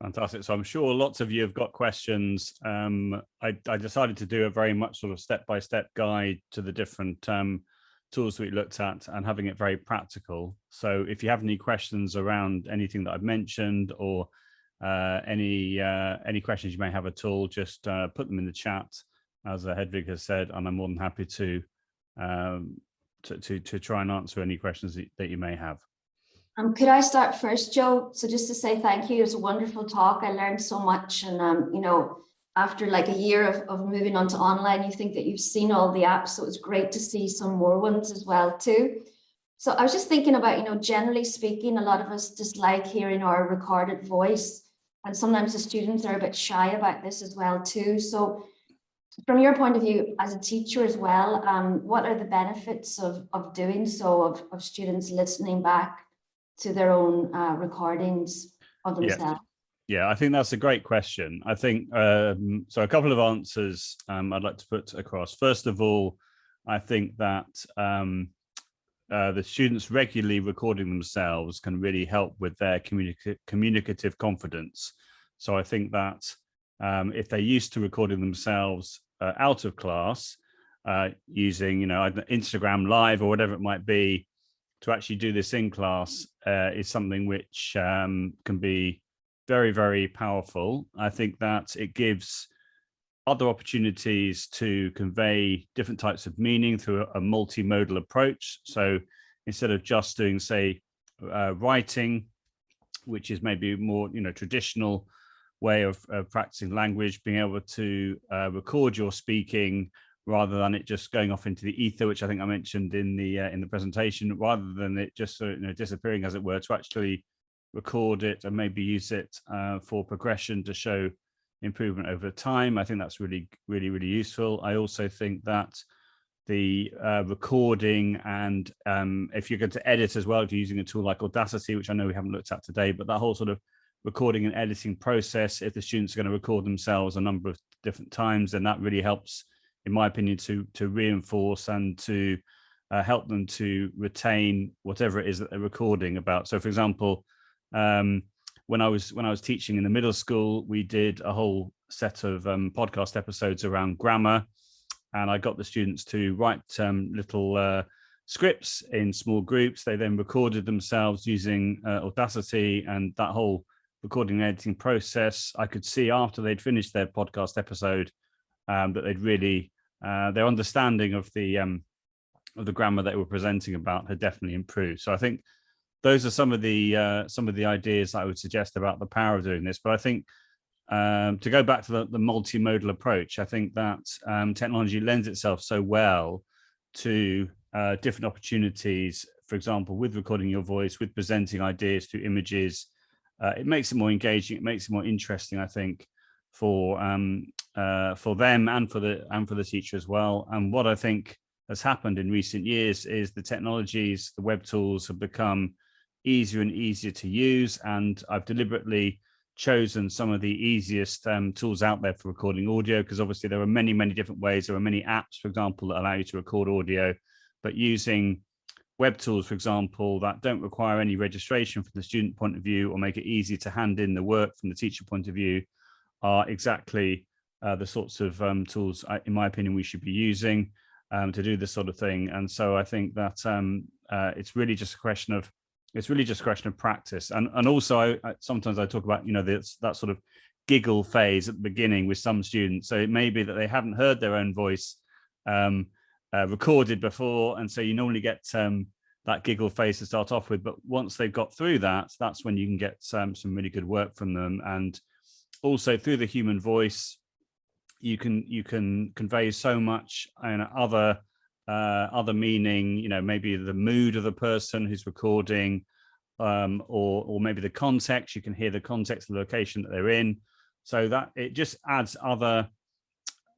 Fantastic. So I'm sure lots of you have got questions. I decided to do a very much sort of step-by-step guide to the different tools that we looked at and having it very practical. So if you have any questions around anything that I've mentioned or any questions you may have at all, just put them in the chat, as Hedvig has said, and I'm more than happy to try and answer any questions that you may have. Could I start first, Joe? So just to say thank you. It was a wonderful talk. I learned so much. And, you know, after like a year of moving on to online, you think that you've seen all the apps. So it's great to see some more ones as well, too. So I was just thinking about, you know, generally speaking, a lot of us dislike hearing our recorded voice. And sometimes the students are a bit shy about this as well, too. So from your point of view as a teacher as well, what are the benefits of doing so, of students listening back to their own recordings of themselves? Yeah, I think that's a great question. I think, so a couple of answers I'd like to put across. First of all, I think that the students regularly recording themselves can really help with their communicative confidence. So I think that if they're used to recording themselves out of class, using, you know, Instagram Live or whatever it might be, to actually do this in class is something which can be very, very powerful. I think that it gives other opportunities to convey different types of meaning through a multimodal approach. So instead of just doing, say, writing, which is maybe more, you know, traditional way of practicing language, being able to record your speaking rather than it just going off into the ether, which I think I mentioned in the presentation, rather than it just sort of, you know, disappearing, as it were, to actually record it and maybe use it for progression to show improvement over time. I think that's really, really, really useful. I also think that the recording and if you're going to edit as well, if you're using a tool like Audacity, which I know we haven't looked at today, but that whole sort of recording and editing process, if the students are going to record themselves a number of different times, then that really helps, in my opinion, to reinforce and to help them to retain whatever it is that they're recording about. So, for example, when I was teaching in the middle school, we did a whole set of podcast episodes around grammar, and I got the students to write little scripts in small groups. They then recorded themselves using Audacity, and that whole recording and editing process, I could see after they'd finished their podcast episode that they'd really their understanding of the grammar they were presenting about had definitely improved. So I think those are some of the ideas I would suggest about the power of doing this. But I think to go back to the multimodal approach, I think that technology lends itself so well to different opportunities. For example, with recording your voice, with presenting ideas through images, it makes it more engaging. It makes it more interesting, I think, for them and for the teacher as well. And what I think has happened in recent years is the technologies, the web tools have become easier and easier to use. And I've deliberately chosen some of the easiest tools out there for recording audio, because obviously there are many, many different ways. There are many apps, for example, that allow you to record audio, but using web tools, for example, that don't require any registration from the student point of view or make it easy to hand in the work from the teacher point of view are exactly the sorts of tools, in my opinion, we should be using to do this sort of thing. And so I think that it's really just a question of practice. And also sometimes I talk about, you know, that sort of giggle phase at the beginning with some students. So it may be that they haven't heard their own voice recorded before, and so you normally get that giggle phase to start off with. But once they've got through that, that's when you can get some really good work from them. And also through the human voice, you can convey so much and other meaning, you know, maybe the mood of the person who's recording, or maybe the context. You can hear the context of the location that they're in, so that it just adds other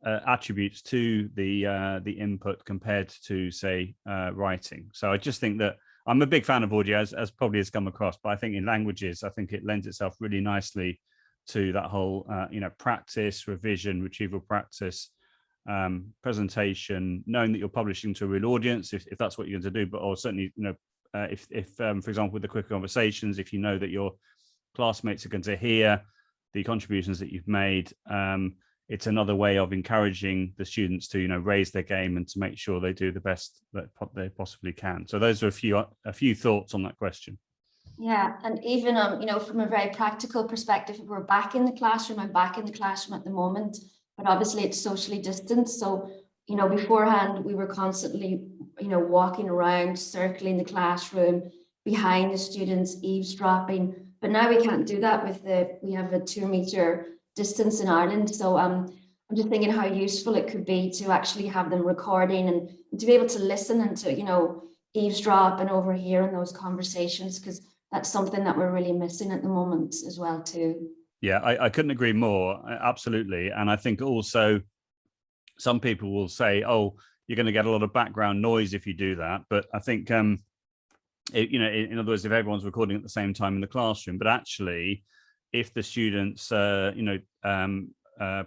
attributes to the input compared to, say, writing. So I just think that I'm a big fan of audio, as probably has come across, but I think in languages, I think it lends itself really nicely to that whole you know, practice, revision, retrieval practice, presentation, knowing that you're publishing to a real audience, if that's what you're going to do, but or certainly, you know, if for example, with the quick conversations, if you know that your classmates are going to hear the contributions that you've made. It's another way of encouraging the students to, raise their game and to make sure they do the best that they possibly can. So those are a few thoughts on that question. Yeah, and even from a very practical perspective, if we're back in the classroom, I'm back in the classroom at the moment, but obviously it's socially distanced. So, beforehand we were constantly, walking around, circling the classroom, behind the students, eavesdropping. But now we can't do that we have a 2-meter distance in Ireland. So I'm just thinking how useful it could be to actually have them recording and to be able to listen and to, eavesdrop and overhear in those conversations, because that's something that we're really missing at the moment as well too. Yeah, I couldn't agree more. Other And I think also some people will say, oh, you're going to get a lot of background noise if you do that. But I think, in other words, if everyone's recording at the same time in the classroom, but actually, if the students,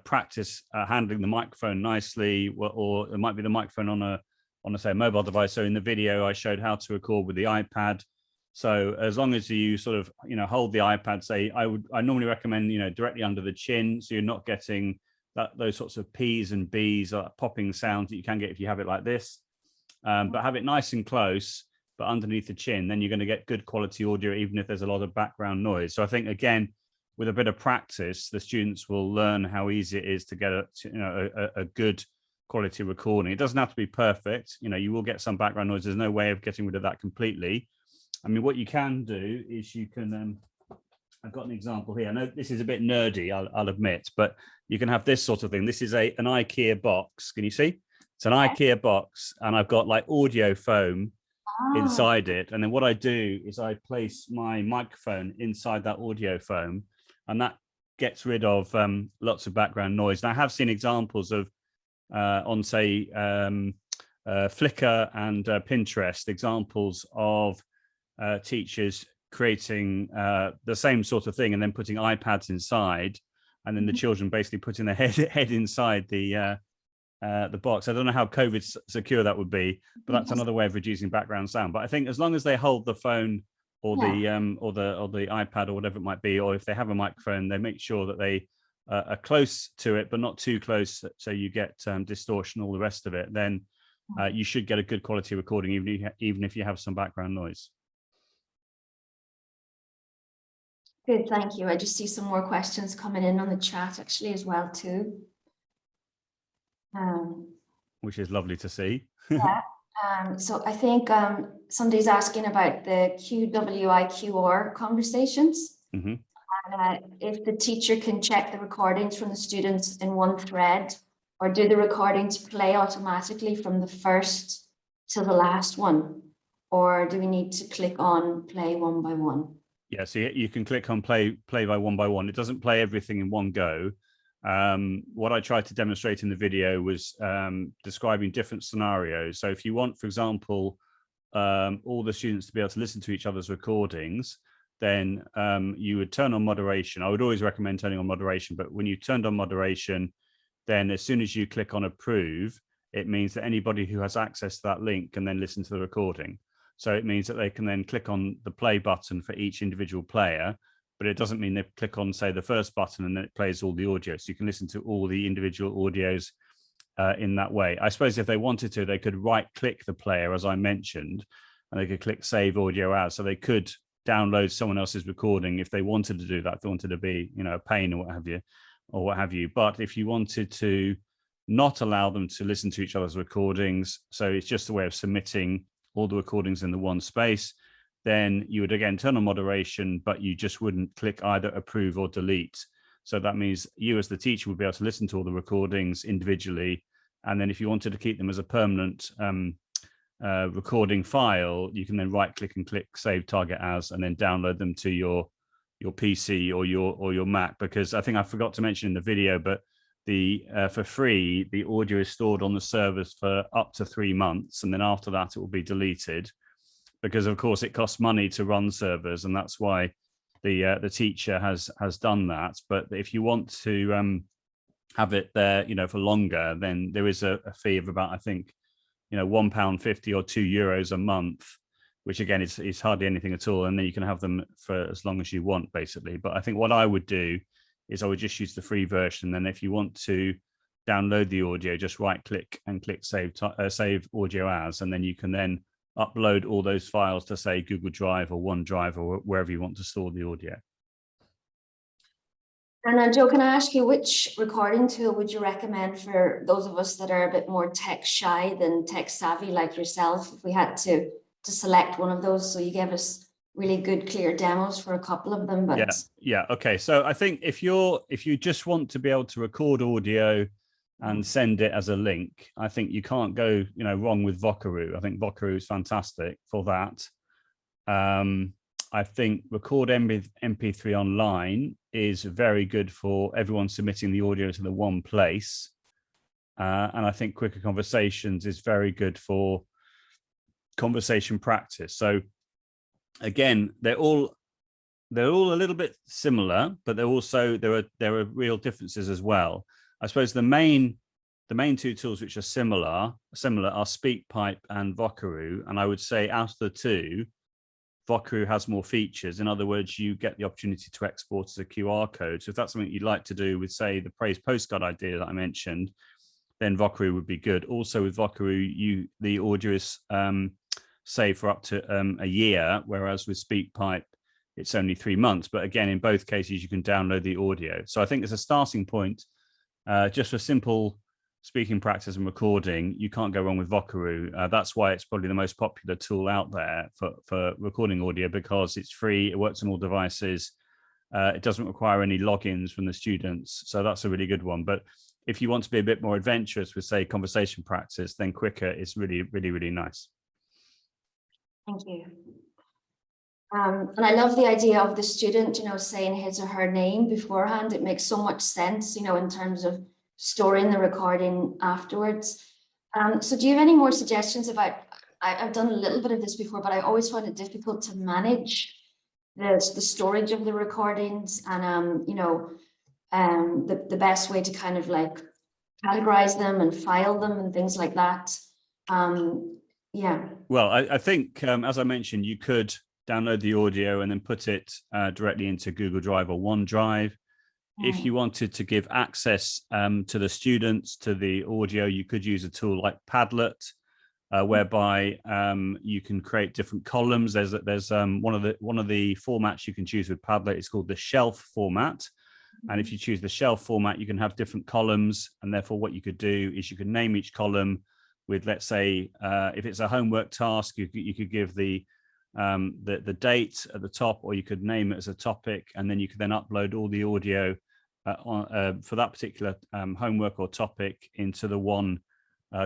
practice handling the microphone nicely, or it might be the microphone on a say mobile device. So in the video, I showed how to record with the iPad. So as long as you sort of, hold the iPad, say, I normally recommend, directly under the chin, so you're not getting those sorts of P's and B's, popping sounds that you can get if you have it like this. But have it nice and close, but underneath the chin, then you're going to get good quality audio, even if there's a lot of background noise. So I think, again, with a bit of practice, the students will learn how easy it is to get a good quality recording. It doesn't have to be perfect. You will get some background noise. There's no way of getting rid of that completely. I mean, what you can do is you can, I've got an example here. I know this is a bit nerdy, I'll admit, but you can have this sort of thing. This is an IKEA box. Can you see? It's an IKEA box, and I've got like audio foam inside it. And then what I do is I place my microphone inside that audio foam, and that gets rid of lots of background noise. And I have seen examples of on, say, Flickr and Pinterest, examples of teachers creating the same sort of thing and then putting iPads inside, and then the children basically putting their head inside the box. I don't know how COVID secure that would be, but that's another way of reducing background sound. But I think as long as they hold the phone or the iPad or whatever it might be, or if they have a microphone, they make sure that they are close to it, but not too close, so you get distortion, all the rest of it, then you should get a good quality recording, even if you have some background noise. Good, thank you. I just see some more questions coming in on the chat actually as well too. Which is lovely to see. Yeah. So I think somebody's asking about the QWIQR conversations. Mm-hmm. If the teacher can check the recordings from the students in one thread, or do the recordings play automatically from the first to the last one, or do we need to click on play one by one? Yeah, so you can click on play by one. It doesn't play everything in one go. What I tried to demonstrate in the video was describing different scenarios. So if you want, for example, all the students to be able to listen to each other's recordings, then you would turn on moderation. I would always recommend turning on moderation, but when you turned on moderation, then as soon as you click on approve, it means that anybody who has access to that link can then listen to the recording. So it means that they can then click on the play button for each individual player, but it doesn't mean they click on, say, the first button and then it plays all the audio. So you can listen to all the individual audios in that way. I suppose if they wanted to, they could right-click the player, as I mentioned, and they could click Save Audio As. So they could download someone else's recording if they wanted to do that, if they wanted to be, a pain or what have you. But if you wanted to not allow them to listen to each other's recordings, so it's just a way of submitting all the recordings in the one space, then you would again turn on moderation, but you just wouldn't click either approve or delete. So that means you as the teacher would be able to listen to all the recordings individually. And then if you wanted to keep them as a permanent recording file, you can then right click and click Save Target As, and then download them to your PC or your Mac. Because I think I forgot to mention in the video, but for free, the audio is stored on the servers for up to 3 months, and then after that it will be deleted, because of course it costs money to run servers, and that's why the teacher has done that. But if you want to have it there, for longer, then there is a fee of about, I think, £1.50 or €2 a month, which again is hardly anything at all, and then you can have them for as long as you want, basically. But I think what I would do is I would just use the free version. Then if you want to download the audio, just right click and click save audio as, and then you can then upload all those files to say Google Drive or OneDrive or wherever you want to store the audio. And Joe, can I ask you, which recording tool would you recommend for those of us that are a bit more tech shy than tech savvy like yourself, if we had to select one of those? So you gave us really good, clear demos for a couple of them, but yeah. Okay. So I think if you just want to be able to record audio and send it as a link, I think you can't go, wrong with Vocaroo. I think Vocaroo is fantastic for that. I think Record MP3 Online is very good for everyone submitting the audio to the one place. And I think Quicker Conversations is very good for conversation practice. So again, they're all a little bit similar, but there are real differences as well. I suppose the main two tools which are similar are SpeakPipe and Vocaroo. And I would say out of the two, Vocaroo has more features. In other words, you get the opportunity to export as a QR code. So if that's something you'd like to do with, say, the praise postcard idea that I mentioned, then Vocaroo would be good. Also with Vocaroo, the audio is saved for up to a year, whereas with SpeakPipe, it's only 3 months. But again, in both cases, you can download the audio. So I think as a starting point, just for simple speaking practice and recording, you can't go wrong with Vocaroo. That's why it's probably the most popular tool out there for recording audio, because it's free, it works on all devices, it doesn't require any logins from the students. So that's a really good one. But if you want to be a bit more adventurous with, say, conversation practice, then Quicker is really, really, really nice. Thank you. And I love the idea of the student, saying his or her name beforehand. It makes so much sense, in terms of storing the recording afterwards. So do you have any more suggestions about, I've done a little bit of this before, but I always find it difficult to manage the storage of the recordings and, the best way to kind of like categorize them and file them and things like that. Yeah. Well, I think, as I mentioned, you could download the audio and then put it directly into Google Drive or OneDrive. If you wanted to give access to the students to the audio, you could use a tool like Padlet, whereby you can create different columns. There's one of the formats you can choose with Padlet is called the shelf format. And if you choose the shelf format, you can have different columns. And therefore, what you could do is you could name each column with, let's say, if it's a homework task, you could give the date at the top, or you could name it as a topic, and then you could then upload all the audio for that particular homework or topic into the one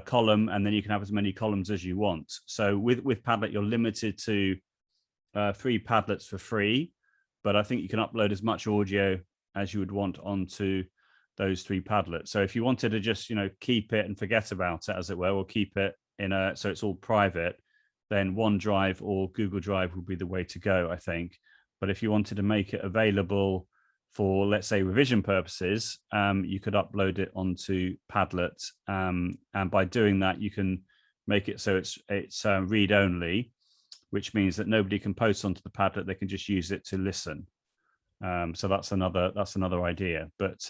column, and then you can have as many columns as you want. So with Padlet, you're limited to 3 Padlets for free, but I think you can upload as much audio as you would want onto those 3 Padlets. So if you wanted to just keep it and forget about it, as it were, or keep it so it's all private, then OneDrive or Google Drive would be the way to go, I think. But if you wanted to make it available for, let's say, revision purposes, you could upload it onto Padlet. And by doing that, you can make it so it's read only, which means that nobody can post onto the Padlet. They can just use it to listen. So that's another idea. But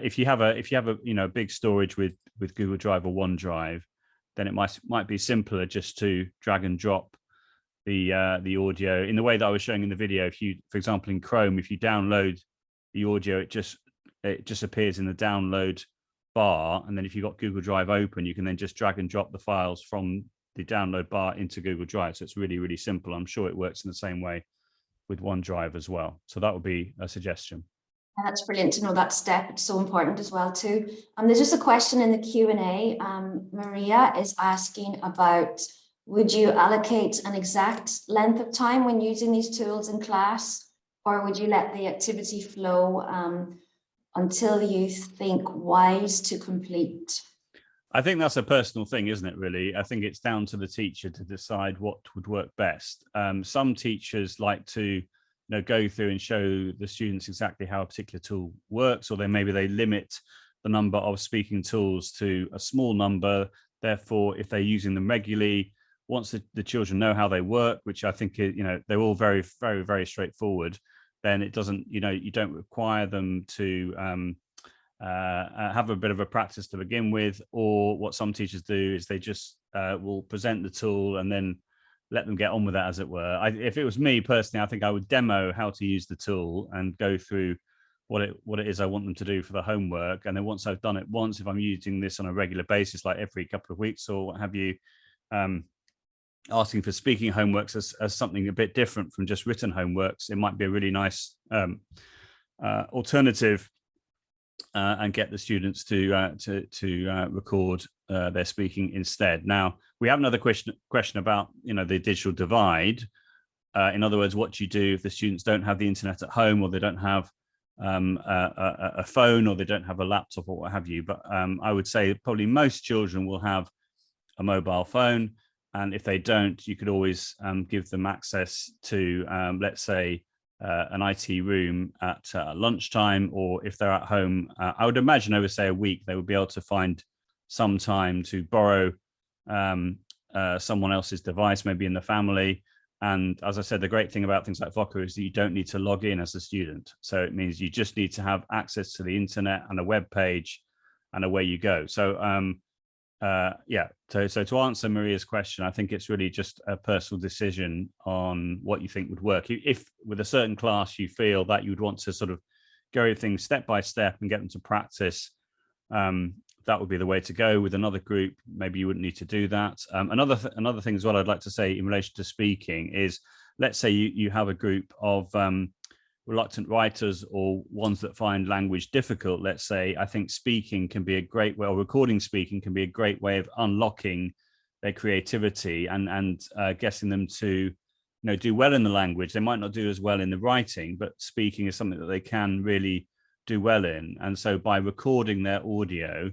if you have a big storage with Google Drive or OneDrive, then it might be simpler just to drag and drop the audio in the way that I was showing in the video. If you, for example, in Chrome, if you download the audio, it just appears in the download bar, and then if you've got Google Drive open, you can then just drag and drop the files from the download bar into Google Drive. So it's really, really simple. I'm sure it works in the same way with OneDrive as well. So that would be a suggestion. That's brilliant to know that step. It's so important as well too. There's just a question in the Q&A. Maria is asking about, would you allocate an exact length of time when using these tools in class, or would you let the activity flow until you think wise to complete? I think that's a personal thing, isn't it, really? I think it's down to the teacher to decide what would work best. Some teachers like to go through and show the students exactly how a particular tool works, or maybe they limit the number of speaking tools to a small number. Therefore, if they're using them regularly, once the children know how they work, which I think they're all very, very, very straightforward, then it doesn't, you don't require them to have a bit of a practice to begin with. Or what some teachers do is they just will present the tool and then let them get on with that, as it were. If it was me personally, I think I would demo how to use the tool and go through what it is I want them to do for the homework. And then once I've done it once, if I'm using this on a regular basis, like every couple of weeks or what have you, asking for speaking homeworks as something a bit different from just written homeworks, it might be a really nice alternative, and get the students to record their speaking instead. Now, we have another question about the digital divide. In other words, what do you do if the students don't have the internet at home, or they don't have a phone, or they don't have a laptop, or what have you? But I would say probably most children will have a mobile phone, and if they don't, you could always give them access to, let's say, an IT room at lunchtime, or if they're at home, I would imagine over, say, a week, they would be able to find some time to borrow someone else's device, maybe in the family. And as I said, the great thing about things like Voca is that you don't need to log in as a student. So it means you just need to have access to the internet and a web page, and away you go. So so to answer Maria's question, I think it's really just a personal decision on what you think would work. If with a certain class you feel that you would want to sort of go things step by step and get them to practice, that would be the way to go. With another group, maybe you wouldn't need to do that. Another thing as well I'd like to say in relation to speaking is, let's say you have a group of reluctant writers, or ones that find language difficult. Let's say, I think speaking can be a great way, or recording speaking can be a great way of unlocking their creativity and getting them to do well in the language. They might not do as well in the writing, but speaking is something that they can really do well in. And so by recording their audio,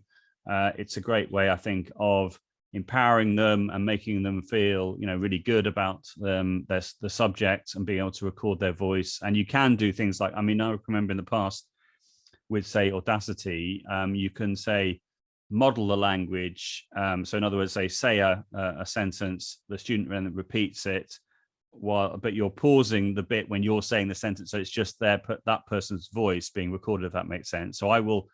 it's a great way, I think, of empowering them and making them feel really good about the subject, and being able to record their voice. And you can do things like, I remember in the past with, say, Audacity, you can say model the language. So in other words, say a sentence, the student then repeats it, but you're pausing the bit when you're saying the sentence, so it's just that person's voice being recorded, if that makes sense. So I will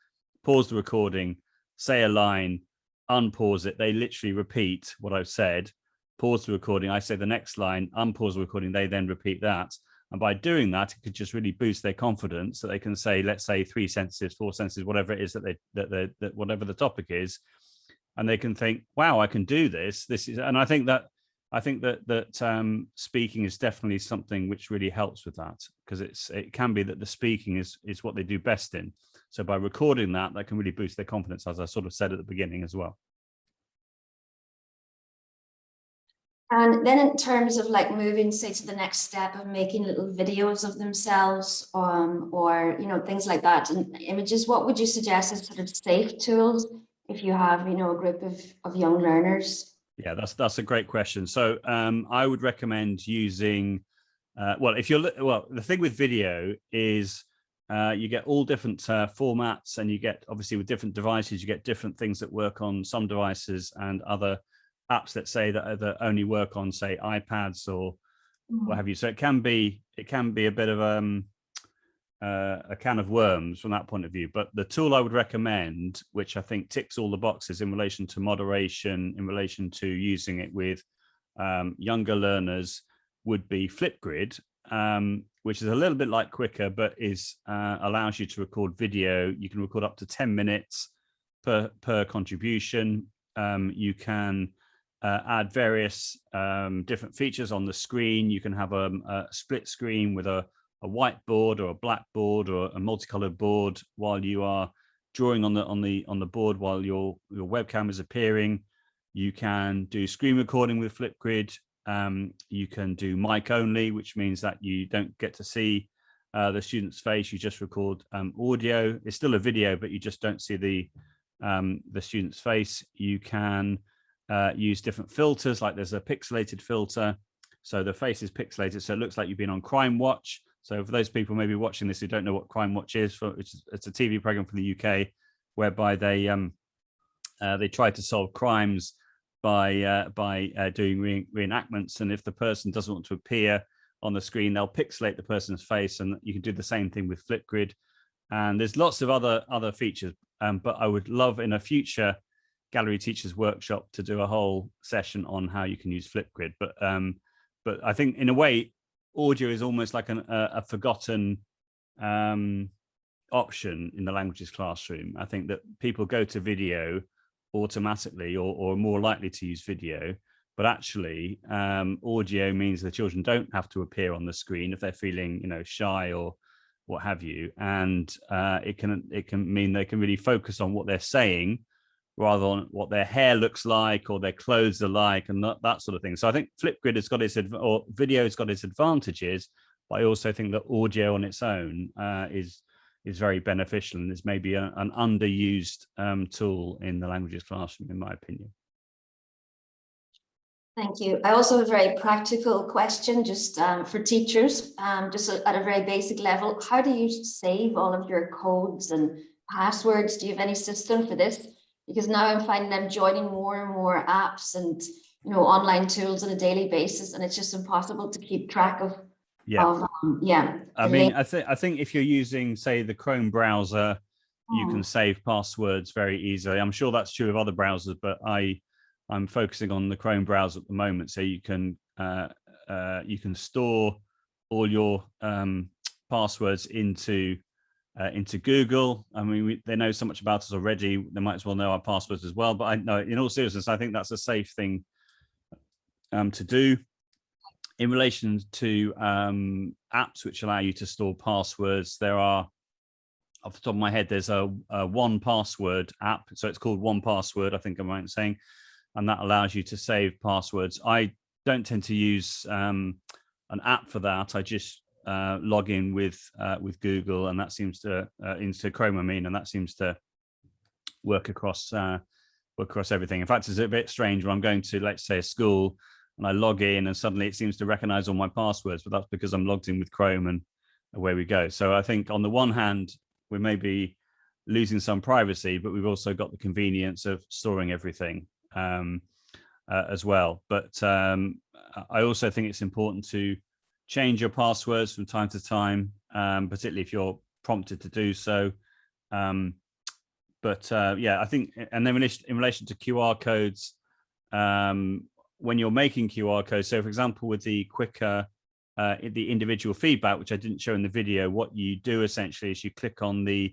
pause the recording, say a line, unpause it, they literally repeat what I've said, pause the recording, I say the next line, unpause the recording, they then repeat that. And by doing that, it could just really boost their confidence, that they can say, let's say 3 sentences, 4 sentences, whatever it is that whatever the topic is, and they can think, wow, I can do this. And I think that speaking is definitely something which really helps with that, because it can be that the speaking is what they do best in. So by recording that can really boost their confidence, as I sort of said at the beginning as well. And then in terms of like moving, say, to the next step of making little videos of themselves, or things like that, and images, what would you suggest as sort of safe tools if you have a group of young learners? Yeah, that's a great question. So I would recommend using, the thing with video is you get all different formats, and you get, obviously, with different devices, you get different things that work on some devices, and other apps that say that only work on, say, iPads or what have you. So it can be a bit of a can of worms from that point of view. But the tool I would recommend, which I think ticks all the boxes in relation to moderation, in relation to using it with younger learners, would be Flipgrid, which is a little bit like Quicker, but allows you to record video. You can record up to 10 minutes per contribution. You can add various different features on the screen. You can have a split screen with a whiteboard or a blackboard or a multicolored board while you are drawing on the board while your webcam is appearing. You can do screen recording with Flipgrid. You can do mic only, which means that you don't get to see the student's face. You just record audio. It's still a video, but you just don't see the student's face. You can use different filters, like there's a pixelated filter. So the face is pixelated, so it looks like you've been on Crime Watch. So for those people maybe watching this who don't know what Crime Watch is, it's a TV program from the UK, whereby they try to solve crimes by doing reenactments. And if the person doesn't want to appear on the screen, they'll pixelate the person's face, and you can do the same thing with Flipgrid. And there's lots of other features, but I would love in a future Gallery Teachers Workshop to do a whole session on how you can use Flipgrid. But I think in a way, audio is almost like a forgotten option in the languages classroom. I think that people go to video automatically, or are more likely to use video, but actually audio means the children don't have to appear on the screen if they're feeling, shy or what have you, and it can mean they can really focus on what they're saying rather than what their hair looks like or their clothes are like, and that sort of thing. So I think Flipgrid has got or video has got its advantages, but I also think that audio on its own is very beneficial, and is maybe an underused tool in the languages classroom, in my opinion. Thank you. I also have a very practical question, just for teachers, just at a very basic level. How do you save all of your codes and passwords? Do you have any system for this? Because now I'm finding I'm joining more and more apps and online tools on a daily basis, and it's just impossible to keep track of. I mean, I think if you're using, say, the Chrome browser, you can save passwords very easily. I'm sure that's true of other browsers, but I'm focusing on the Chrome browser at the moment. So you can store all your passwords into Google. I mean, they know so much about us already. They might as well know our passwords as well. But I know, in all seriousness, I think that's a safe thing to do. In relation to apps which allow you to store passwords, there are, off the top of my head, there's a 1Password app. So it's called 1Password, I think I'm right in saying, and that allows you to save passwords. I don't tend to use an app for that. I just log in with Google, and that seems to into Chrome, and that seems to work across everything. In fact, it's a bit strange when I'm going to, let's say, a school, and I log in and suddenly it seems to recognize all my passwords, but that's because I'm logged in with Chrome, and away we go. So I think on the one hand, we may be losing some privacy, but we've also got the convenience of storing everything as well. But I also think it's important to change your passwords from time to time, particularly if you're prompted to do so. I think, and then in relation to QR codes, when you're making QR codes, so for example, with the quicker, the individual feedback, which I didn't show in the video, what you do essentially is you click on the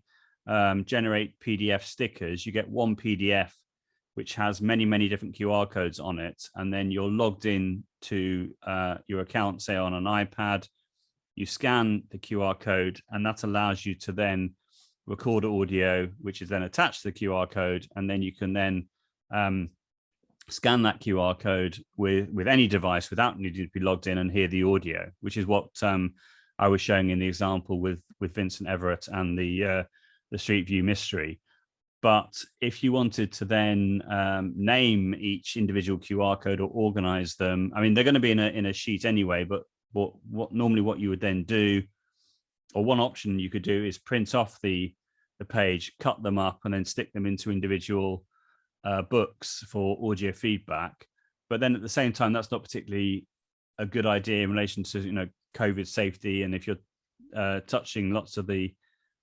generate PDF stickers. You get one PDF which has many, many different QR codes on it. And then you're logged in to your account, say on an iPad, you scan the QR code, and that allows you to then record audio, which is then attached to the QR code. And then you can then scan that QR code with any device without needing to be logged in and hear the audio, which is what I was showing in the example with Vincent Everett and the Street View Mystery. But if you wanted to then name each individual QR code or organize them, I mean, they're going to be in a sheet anyway, but what normally what you would then do, or one option you could do, is print off the page, cut them up, and then stick them into individual books for audio feedback. But then at the same time, that's not particularly a good idea in relation to COVID safety, and if you're touching lots of the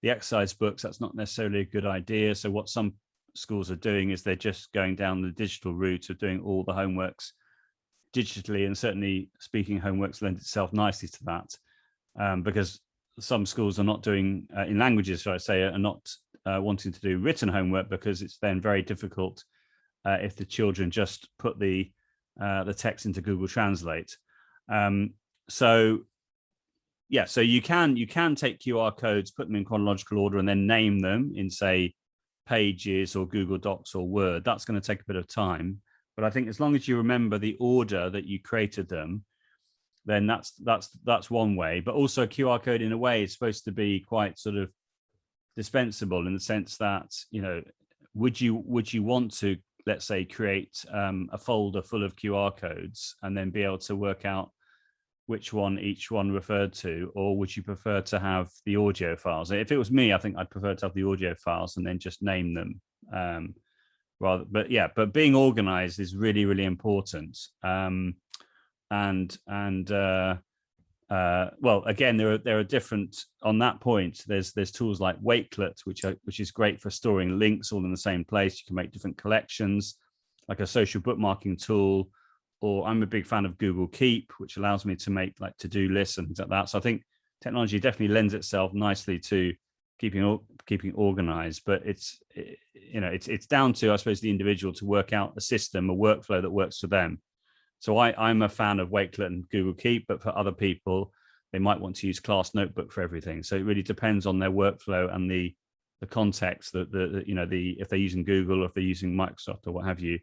exercise books, that's not necessarily a good idea. So what some schools are doing is they're just going down the digital route of doing all the homeworks digitally, and certainly speaking homeworks lends itself nicely to that, because some schools are not doing in languages, should I say, are not wanting to do written homework, because it's then very difficult if the children just put the text into Google Translate. So you can take QR codes, put them in chronological order, and then name them in, say, Pages or Google Docs or Word. That's going to take a bit of time, but I think as long as you remember the order that you created them, then that's one way. But also a QR code, in a way, is supposed to be quite sort of dispensable, in the sense that, would you want to, let's say, create a folder full of QR codes and then be able to work out which one each one referred to, or would you prefer to have the audio files? If it was me, I think I'd prefer to have the audio files and then just name them but being organized is really, really important. well, again, there are different on that point. There's tools like Wakelet, which is great for storing links all in the same place. You can make different collections, like a social bookmarking tool. Or I'm a big fan of Google Keep, which allows me to make like to-do lists and things like that. So I think technology definitely lends itself nicely to keeping organized. But it's down to, I suppose, the individual to work out a system, a workflow that works for them. So I'm a fan of Wakelet and Google Keep, but for other people, they might want to use Class Notebook for everything. So it really depends on their workflow and the context that if they're using Google or if they're using Microsoft or what have you,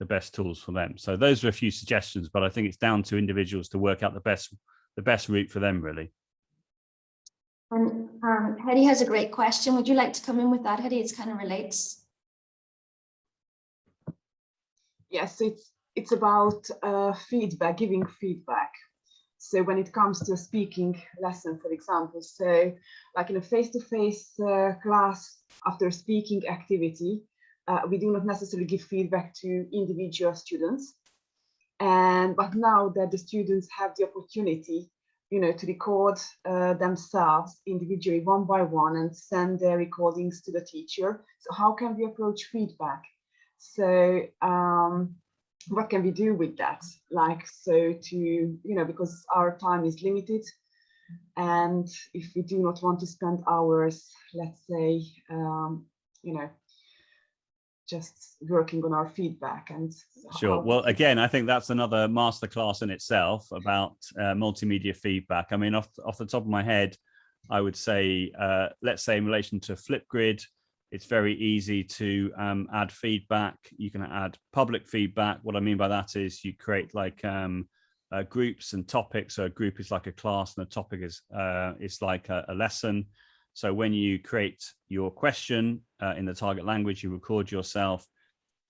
the best tools for them. So those are a few suggestions, but I think it's down to individuals to work out the best route for them, really. And Hetty has a great question. Would you like to come in with that, Hetty? It kind of relates. Yes, it's about feedback, giving feedback. So when it comes to a speaking lesson, for example, so like in a face-to-face class after a speaking activity, we do not necessarily give feedback to individual students. But now that the students have the opportunity, to record themselves individually one by one and send their recordings to the teacher. So how can we approach feedback? So what can we do with that? Because our time is limited, and if we do not want to spend hours, let's say, just working on our feedback. And sure. Well, again, I think that's another masterclass in itself about multimedia feedback. I mean, off the top of my head, I would say, let's say in relation to Flipgrid, it's very easy to add feedback. You can add public feedback. What I mean by that is you create like groups and topics. So a group is like a class and a topic is like a lesson. So when you create your question in the target language, you record yourself,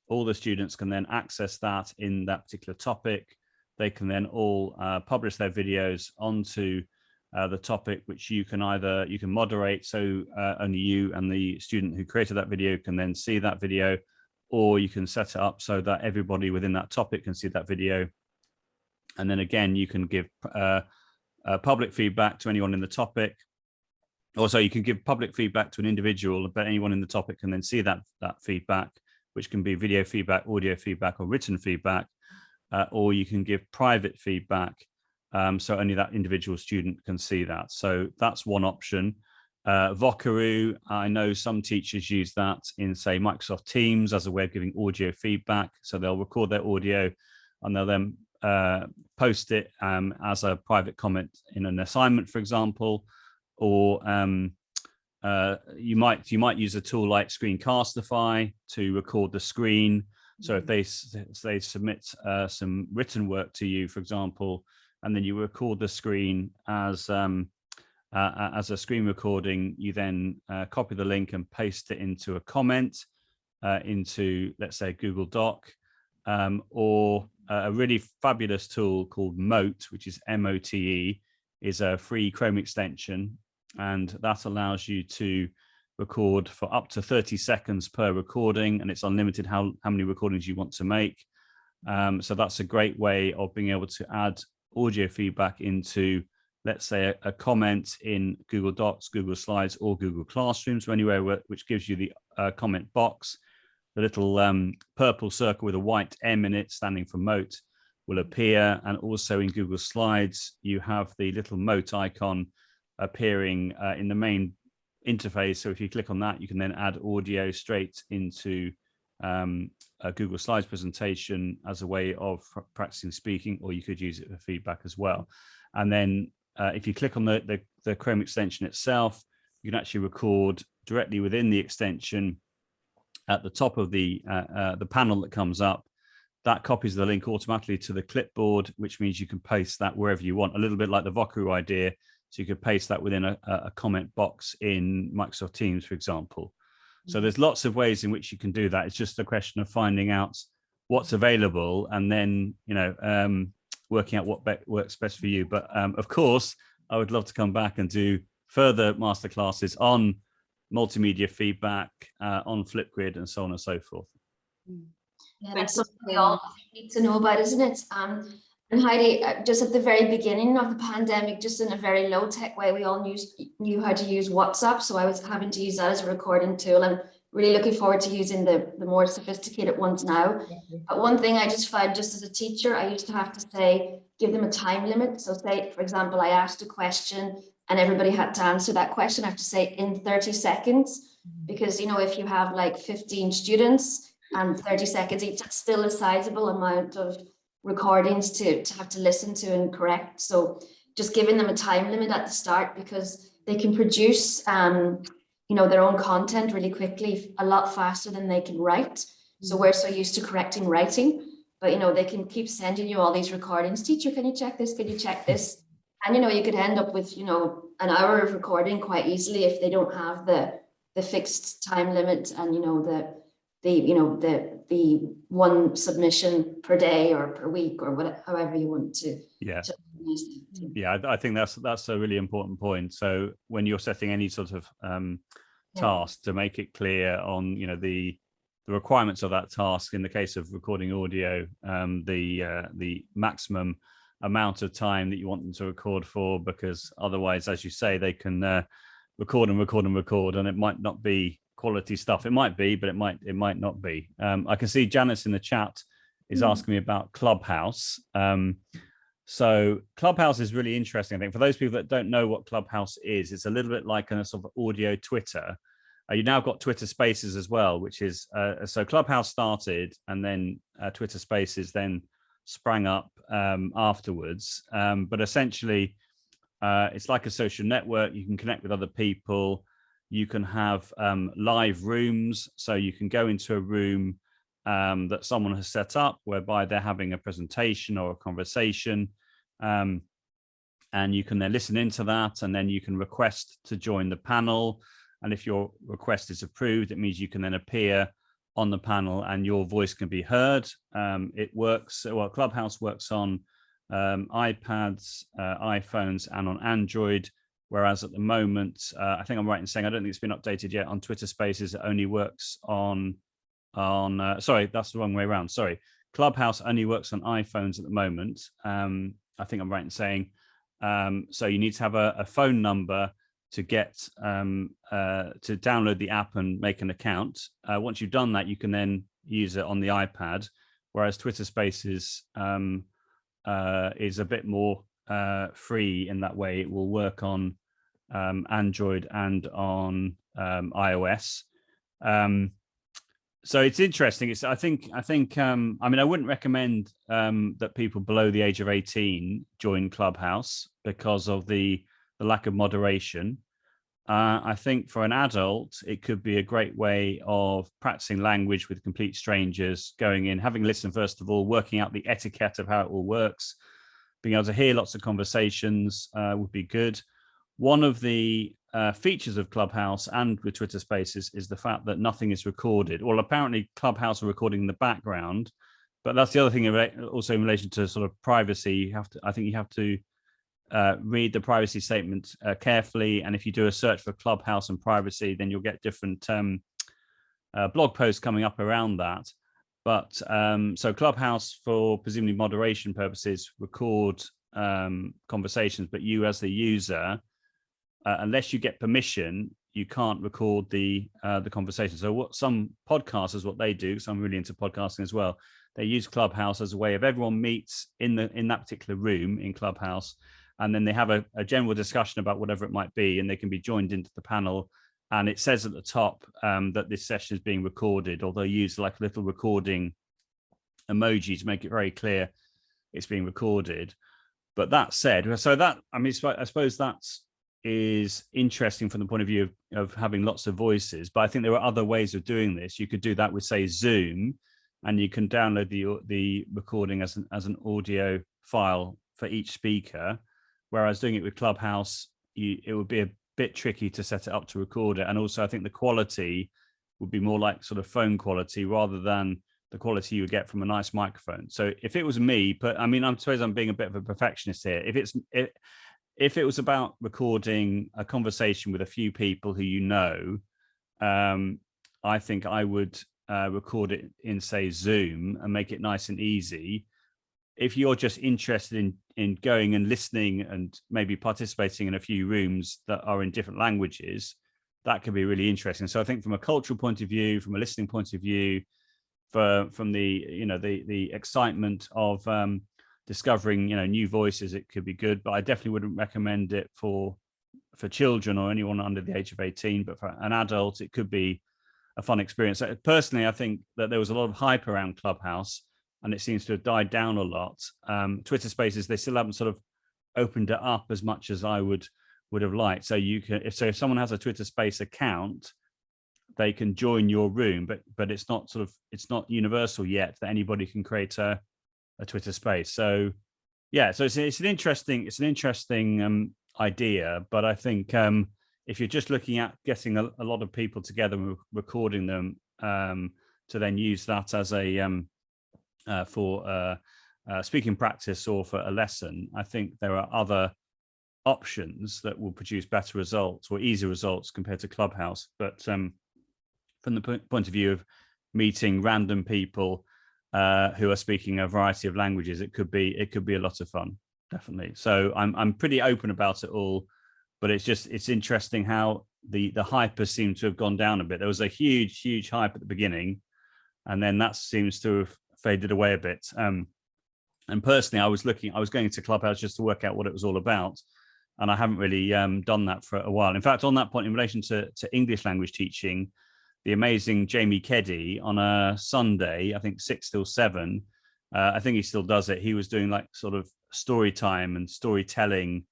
all the students can then access that in that particular topic. They can then all publish their videos onto the topic, which you can moderate. So only you and the student who created that video can then see that video, or you can set it up so that everybody within that topic can see that video. And then again, you can give public feedback to anyone in the topic. Also, you can give public feedback to an individual, but anyone in the topic can then see that feedback, which can be video feedback, audio feedback, or written feedback, or you can give private feedback, so only that individual student can see that. So that's one option. Vocaroo, I know some teachers use that in, say, Microsoft Teams as a way of giving audio feedback. So they'll record their audio and they'll then post it as a private comment in an assignment, for example. Or you might use a tool like Screencastify to record the screen. So if they submit some written work to you, for example, and then you record the screen as a screen recording, you then copy the link and paste it into a comment into, let's say, Google Doc, or a really fabulous tool called Mote, which is MOTE, is a free Chrome extension. And that allows you to record for up to 30 seconds per recording, and it's unlimited how many recordings you want to make. So that's a great way of being able to add audio feedback into, let's say, a comment in Google Docs, Google Slides, or Google Classrooms, or anywhere which gives you the comment box. The little purple circle with a white M in it standing for Mote will appear. And also in Google Slides, you have the little Mote icon appearing in the main interface. So if you click on that, you can then add audio straight into a Google Slides presentation as a way of practicing speaking, or you could use it for feedback as well. And then if you click on the Chrome extension itself, you can actually record directly within the extension at the top of the panel that comes up. That copies the link automatically to the clipboard, which means you can paste that wherever you want, a little bit like the Vocaroo idea. So you could paste that within a comment box in Microsoft Teams, for example. So there's lots of ways in which you can do that. It's just a question of finding out what's available and then, working out what works best for you. But of course, I would love to come back and do further masterclasses on multimedia feedback, on Flipgrid, and so on and so forth. Yeah, that's something we all need to know about, isn't it? And And Heidi, just at the very beginning of the pandemic, just in a very low tech way, we all knew how to use WhatsApp. So I was having to use that as a recording tool. I'm really looking forward to using the more sophisticated ones now. But one thing I just find, just as a teacher, I used to have to say, give them a time limit. So say, for example, I asked a question and everybody had to answer that question. I have to say in 30 seconds, because, you know, if you have like 15 students and 30 seconds each, that's still a sizable amount of recordings to have to listen to and correct. So just giving them a time limit at the start, because they can produce you know, their own content really quickly, a lot faster than they can write. So we're so used to correcting writing, but you know, they can keep sending you all these recordings. Teacher, can you check this? Can you check this? And you know, you could end up with, you know, an hour of recording quite easily if they don't have the fixed time limit and, you know, the one submission per day or per week or whatever, however you want to. Yeah. Yeah, I think that's a really important point. So when you're setting any sort of task, to make it clear on, you know, the requirements of that task. In the case of recording audio, the maximum amount of time that you want them to record for, because otherwise, as you say, they can record and record and record, and it might not be quality stuff. It might be, but it might not be. I can see Janice in the chat is asking me about Clubhouse. So Clubhouse is really interesting. I think for those people that don't know what Clubhouse is, it's a little bit like a sort of audio Twitter. You now got Twitter Spaces as well, which is so Clubhouse started, and then Twitter Spaces then sprang up afterwards. But essentially, it's like a social network. You can connect with other people. You can have live rooms, so you can go into a room that someone has set up, whereby they're having a presentation or a conversation, and you can then listen into that, and then you can request to join the panel. And if your request is approved, it means you can then appear on the panel and your voice can be heard. It works, well, Clubhouse works on iPads, iPhones, and on Android. Whereas at the moment, I think I'm right in saying I don't think it's been updated yet on Twitter Spaces. It only works on sorry, that's the wrong way around. Sorry, Clubhouse only works on iPhones at the moment. I think I'm right in saying. So you need to have a phone number to get to download the app and make an account. Once you've done that, you can then use it on the iPad. Whereas Twitter Spaces is a bit more free in that way. It will work on Android and on iOS. So it's interesting. I think I mean, I wouldn't recommend that people below the age of 18 join Clubhouse because of the lack of moderation. I think for an adult, it could be a great way of practicing language with complete strangers, going in, having listened first of all, working out the etiquette of how it all works, being able to hear lots of conversations would be good. One of the features of Clubhouse and with Twitter Spaces is the fact that nothing is recorded. Well, apparently Clubhouse are recording in the background, but that's the other thing also in relation to sort of privacy. I think you have to read the privacy statement carefully. And if you do a search for Clubhouse and privacy, then you'll get different blog posts coming up around that. But so Clubhouse, for presumably moderation purposes, record conversations, but you as the user, unless you get permission, you can't record the conversation. So what some podcasters, what they do, so I'm really into podcasting as well, they use Clubhouse as a way of everyone meets in that particular room in Clubhouse, and then they have a general discussion about whatever it might be, and they can be joined into the panel. And it says at the top that this session is being recorded, or they'll use like a little recording emoji to make it very clear it's being recorded. But that said, so that, I mean, I suppose that's is interesting from the point of view of having lots of voices, but I think there are other ways of doing this. You could do that with, say, Zoom, and you can download the recording as an audio file for each speaker, whereas doing it with Clubhouse, it would be a bit tricky to set it up to record it. And also I think the quality would be more like sort of phone quality rather than the quality you would get from a nice microphone. So if it was me, but I mean, I suppose I'm being a bit of a perfectionist here. If it was about recording a conversation with a few people who you know, I think I would record it in, say, Zoom and make it nice and easy. if you're just interested in going and listening and maybe participating in a few rooms that are in different languages, that could be really interesting. So I think from a cultural point of view, from a listening point of view, from the the excitement of discovering new voices, it could be good. But I definitely wouldn't recommend it for children or anyone under the age of 18. But for an adult, it could be a fun experience. Personally, I think that there was a lot of hype around Clubhouse, and it seems to have died down a lot. Twitter Spaces, they still haven't sort of opened it up as much as I would have liked. So you can, if someone has a Twitter Space account, they can join your room, but it's not universal yet that anybody can create a Twitter Space. So yeah, so it's an interesting idea, but I think if you're just looking at getting a lot of people together and recording them to then use that as a for speaking practice or for a lesson, I think there are other options that will produce better results or easier results compared to Clubhouse. But from the point of view of meeting random people who are speaking a variety of languages, it could be a lot of fun, definitely. So I'm pretty open about it all, but it's interesting how the hype has seemed to have gone down a bit. There was a huge hype at the beginning, and then that seems to have faded away a bit. And personally, I was going to Clubhouse just to work out what it was all about, and I haven't really done that for a while. In fact, on that point, in relation to English language teaching, the amazing Jamie Keddy on a Sunday, I think 6 till 7, I think he still does it. He was doing like sort of story time and storytelling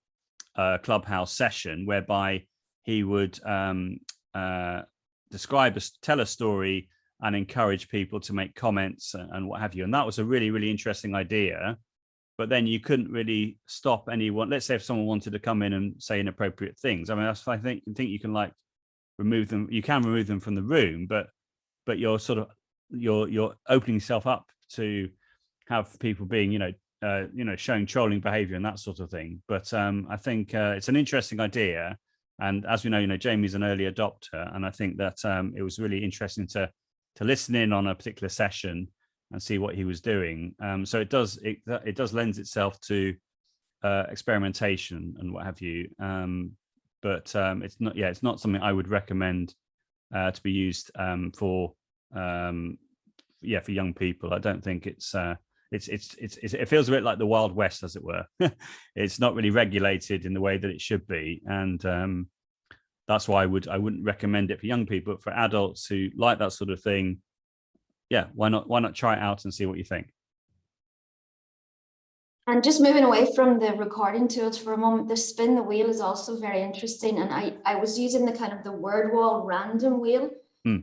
Clubhouse session, whereby he would tell a story and encourage people to make comments and what have you. And that was a really, really interesting idea. But then you couldn't really stop anyone. Let's say if someone wanted to come in and say inappropriate things. I mean, I think you can like remove them. You can remove them from the room, but you're sort of you're opening yourself up to have people being showing trolling behavior and that sort of thing. But I think it's an interesting idea. And as we know, Jamie's an early adopter, and I think that it was really interesting to listen in on a particular session and see what he was doing. So it does lend itself to experimentation and what have you. But it's not something I would recommend to be used for young people. I don't think it feels a bit like the Wild West, as it were. It's not really regulated in the way that it should be, and that's why I wouldn't recommend it for young people. But for adults who like that sort of thing, yeah, why not try it out and see what you think. And just moving away from the recording tools for a moment, the spin the wheel is also very interesting. And I was using the kind of the word wall random wheel. I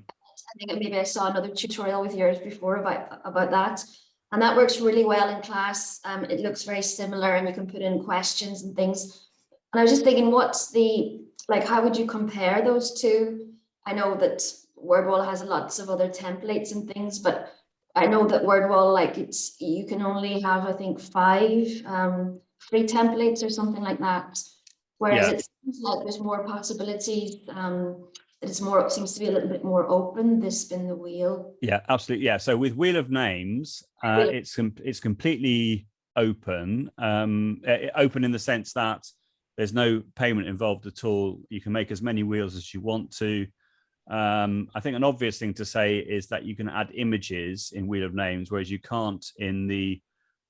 think maybe I saw another tutorial with yours before about that. And that works really well in class. It looks very similar, and you can put in questions and things. And I was just thinking, how would you compare those two? I know that Wordwall has lots of other templates and things, but I know that Wordwall, you can only have, I think, 5 free templates or something like that. Whereas it seems like there's more possibilities. It seems to be a little bit more open, this spin the wheel. Yeah, absolutely. Yeah. So with Wheel of Names, it's completely open. Open in the sense that there's no payment involved at all. You can make as many wheels as you want to. I think an obvious thing to say is that you can add images in Wheel of Names, whereas you can't in the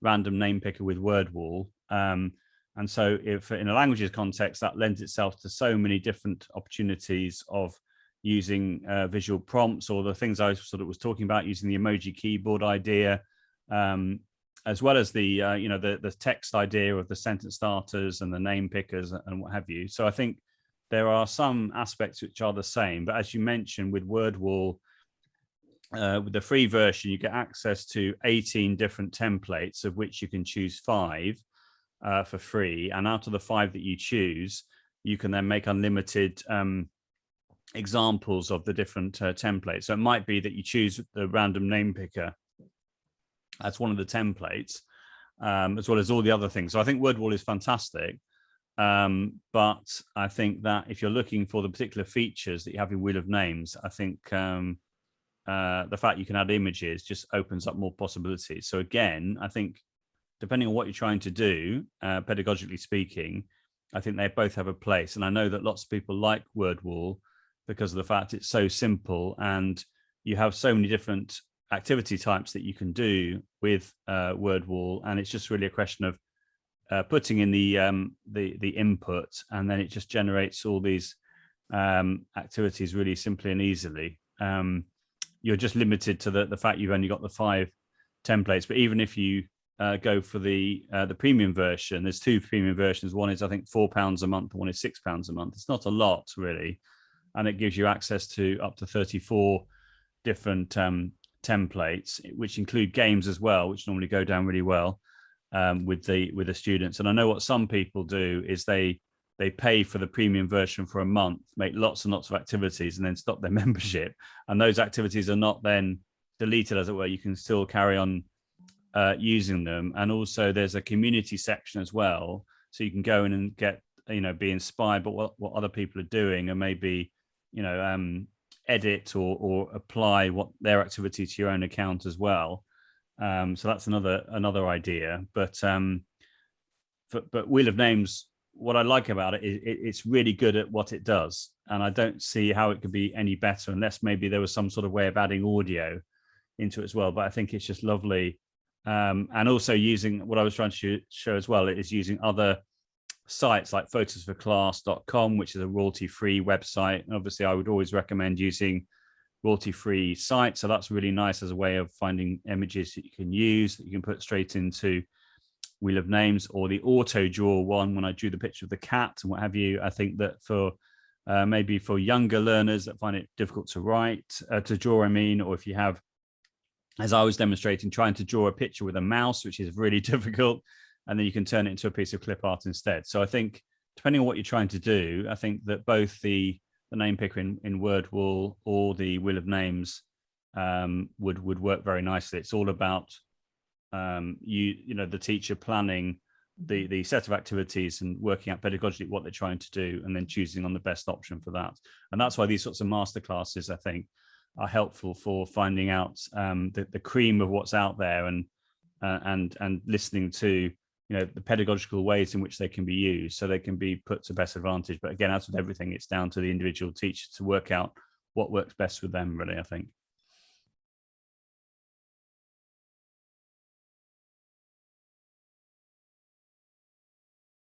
random name picker with Wordwall. And so if in a languages context, that lends itself to so many different opportunities of using visual prompts, or the things I sort of was talking about, using the emoji keyboard idea, as well as the text idea of the sentence starters and the name pickers and what have you. So I think there are some aspects which are the same, but as you mentioned with Wordwall, with the free version, you get access to 18 different templates, of which you can choose 5 for free. And out of the 5 that you choose, you can then make unlimited examples of the different templates. So it might be that you choose the random name picker as one of the templates, as well as all the other things. So I think Wordwall is fantastic. But I think that if you're looking for the particular features that you have in Wheel of Names, I think the fact you can add images just opens up more possibilities. So again, I think depending on what you're trying to do, pedagogically speaking, I think they both have a place. And I know that lots of people like WordWall because of the fact it's so simple and you have so many different activity types that you can do with WordWall, and it's just really a question of putting in the input, and then it just generates all these activities really simply and easily. You're just limited to the fact you've only got the 5 templates, but even if you go for the premium version, there's 2 premium versions. One is I think £4 a month, one is £6 a month. It's not a lot really, and it gives you access to up to 34 different templates, which include games as well, which normally go down really well with the students. And I know what some people do is they pay for the premium version for a month, make lots and lots of activities, and then stop their membership. And those activities are not then deleted, as it were. You can still carry on using them. And also there's a community section as well, so you can go in and get, be inspired by what other people are doing, and maybe edit or apply what their activity to your own account as well. So that's another idea. But Wheel of Names, what I like about it is it's really good at what it does, and I don't see how it could be any better unless maybe there was some sort of way of adding audio into it as well. But I think it's just lovely, and also using what I was trying to show as well is using other sites like photosforclass.com, which is a royalty-free website. And obviously I would always recommend using royalty-free sites, so that's really nice as a way of finding images that you can use, that you can put straight into Wheel of Names, or the auto draw one when I drew the picture of the cat and what have you. I think that for maybe for younger learners that find it difficult to draw, or if you have, as I was demonstrating, trying to draw a picture with a mouse, which is really difficult, and then you can turn it into a piece of clip art instead. So I think depending on what you're trying to do, I think that both the name picker in WordWall or the Wheel of Names would work very nicely. It's all about the teacher planning the set of activities and working out pedagogically what they're trying to do, and then choosing on the best option for that. And that's why these sorts of masterclasses, I think, are helpful for finding out the cream of what's out there, and listening to the pedagogical ways in which they can be used, so they can be put to best advantage. But again, as with everything, it's down to the individual teacher to work out what works best with them, really, I think.